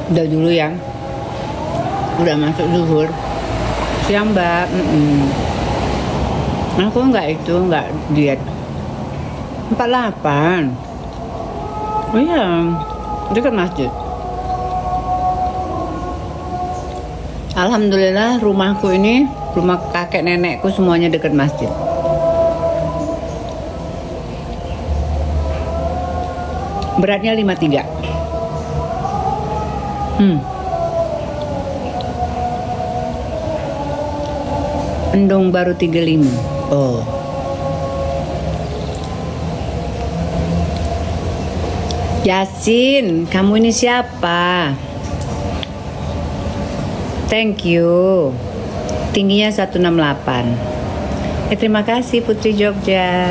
Udah dulu ya. Udah masuk zuhur. Siang Mbak. Aku nggak diet. 48. Oh iya, dekat masjid. Alhamdulillah rumahku ini, rumah kakek nenekku semuanya dekat masjid. Beratnya 53. Endong baru 35. Oh. Yasin, kamu ini siapa? Thank you. Tingginya 168. Terima kasih Putri Jogja.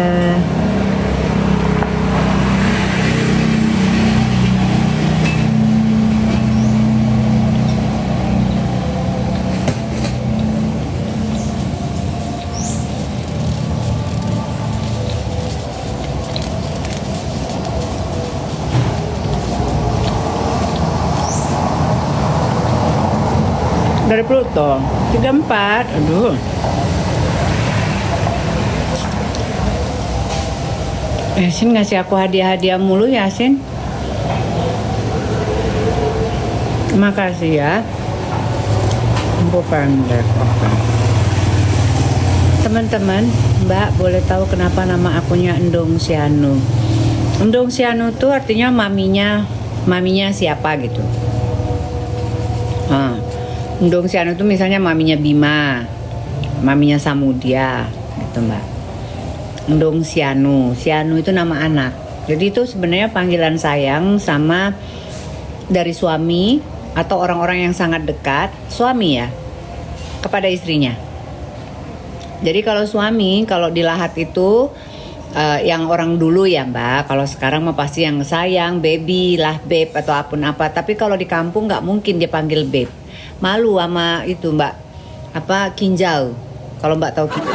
Dari Pluto 34. Aduh. Yasin ngasih aku hadiah-hadiah mulu, Yasin. Terima kasih ya. Empu pendek. Oke. Teman-teman, Mbak boleh tahu kenapa nama akunnya Endong Sianu? Endong Sianu tuh artinya maminya siapa gitu. Endong Sianu tuh misalnya maminya Bima, maminya Samudya, gitu Mbak. Endong Sianu itu nama anak. Jadi itu sebenarnya panggilan sayang sama dari suami atau orang-orang yang sangat dekat, suami ya, kepada istrinya. Jadi kalau suami, kalau di Lahat itu yang orang dulu ya Mbak, kalau sekarang mah pasti yang sayang, baby lah, babe atau apapun apa. Tapi kalau di kampung nggak mungkin dia panggil babe. Malu sama itu Mbak, apa kinjal, kalau Mbak tahu kinjal.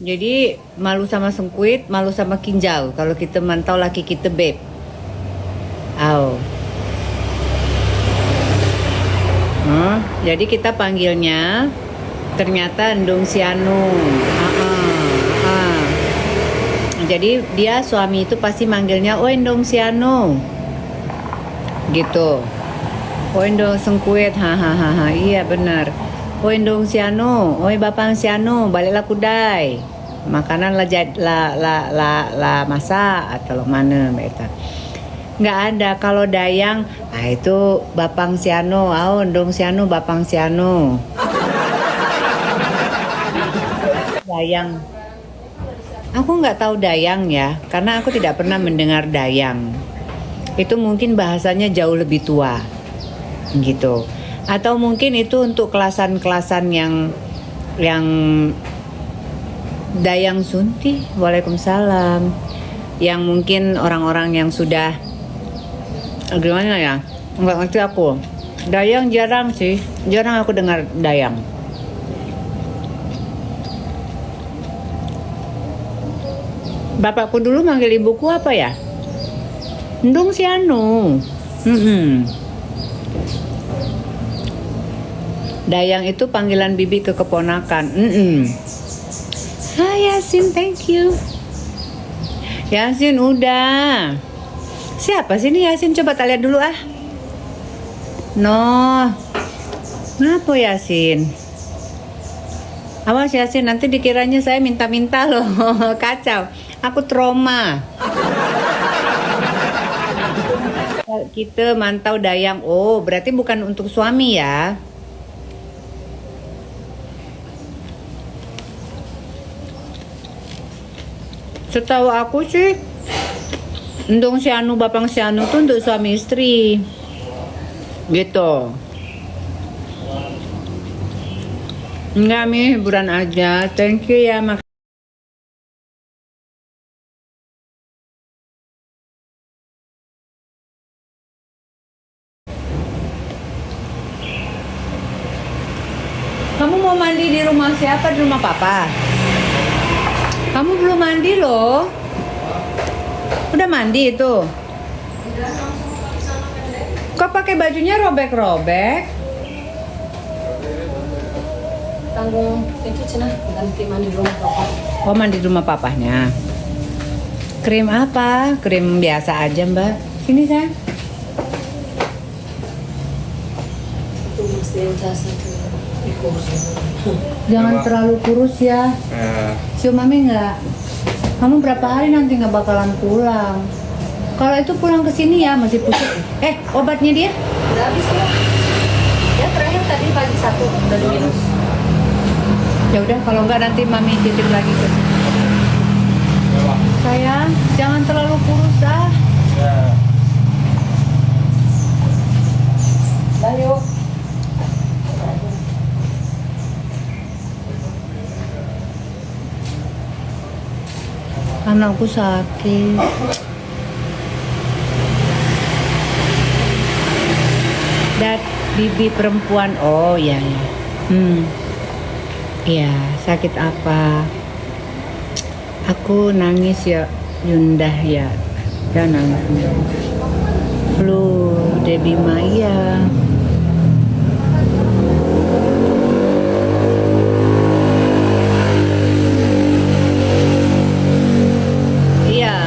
Jadi malu sama sengkuit, malu sama kinjal. Kalau kita mantau laki kita babe. Jadi kita panggilnya ternyata Endong Sianu. Jadi dia suami itu pasti manggilnya oh Endong Sianu gitu. Oh Endong sengkuit, hahaha, iya benar. Oh Endong Sianu, oh Bapang Sianu, baliklah kudai. Makanan la masak atau mana mereka. Nggak ada. Kalau Dayang, itu Bapang Sianu, oh Endong Sianu, Bapang Sianu. Dayang. Aku nggak tahu Dayang ya, karena aku tidak pernah mendengar Dayang. Itu mungkin bahasanya jauh lebih tua gitu, atau mungkin itu untuk kelasan-kelasan yang Dayang Sunti, waalaikumsalam, yang mungkin orang-orang yang sudah gimana ya, nggak ngerti aku. Dayang jarang aku dengar Dayang. Bapakku dulu manggil ibuku apa ya? Endong Sianu. Dayang itu panggilan bibi ke keponakan. Hai Yasin, thank you. Yasin udah. Siapa sih ini Yasin? Coba tak lihat dulu ah. No. Kenapa Yasin? Awas Yasin, nanti dikiranya saya minta-minta loh. Kacau. Aku trauma. Kita mantau Dayang. Oh, berarti bukan untuk suami ya. Setahu aku sih Endong Sianu, Bapang Sianu itu untuk suami istri gitu. Enggak Mi, hiburan aja. Thank you ya. Kamu mau mandi di rumah siapa? Di rumah papa? Kamu belum mandi loh. Udah mandi itu? Kok pakai bajunya robek-robek? Tanggung itu cina ganti mandi di rumah papa. Oh mandi di rumah papahnya. Krim apa? Krim biasa aja Mbak. Sini sayang. Itu mesti jasa tuh. Jangan terlalu kurus ya. Siu mami nggak. Kamu berapa hari nanti nggak bakalan pulang. Kalau itu pulang ke sini ya masih pusing. Obatnya dia? Udah habis ya. Ya terakhir tadi pagi 1 udah diminum. Ya udah kalau nggak nanti mami titip lagi ke sini. Sayang, jangan terlalu kurus ah. Ayo. Anakku sakit. Dat bibi perempuan. Oh ya ya. Iya, sakit apa? Aku nangis ya, Yunda ya. Ya nangis. Flu Debbie Maya. Iya,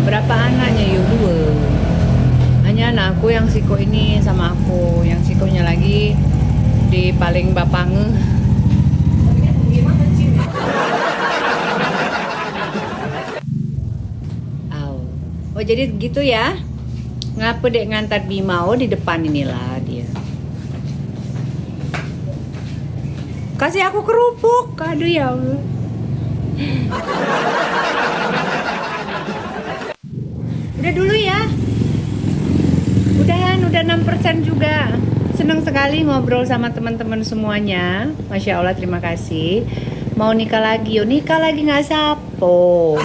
berapa anaknya yuk? Dua. Hanya anakku yang siko ini sama aku, yang sikonya lagi di paling bapange. Oh jadi gitu ya? Ngapa dek ngantar Bima? Oh di depan inilah dia. Kasih aku kerupuk, aduh ya Allah. Udah dulu ya. Udahan, udah 6% juga. Senang sekali ngobrol sama teman-teman semuanya. Masya Allah, terima kasih. Mau nikah lagi, yuk nikah lagi nggak sapo.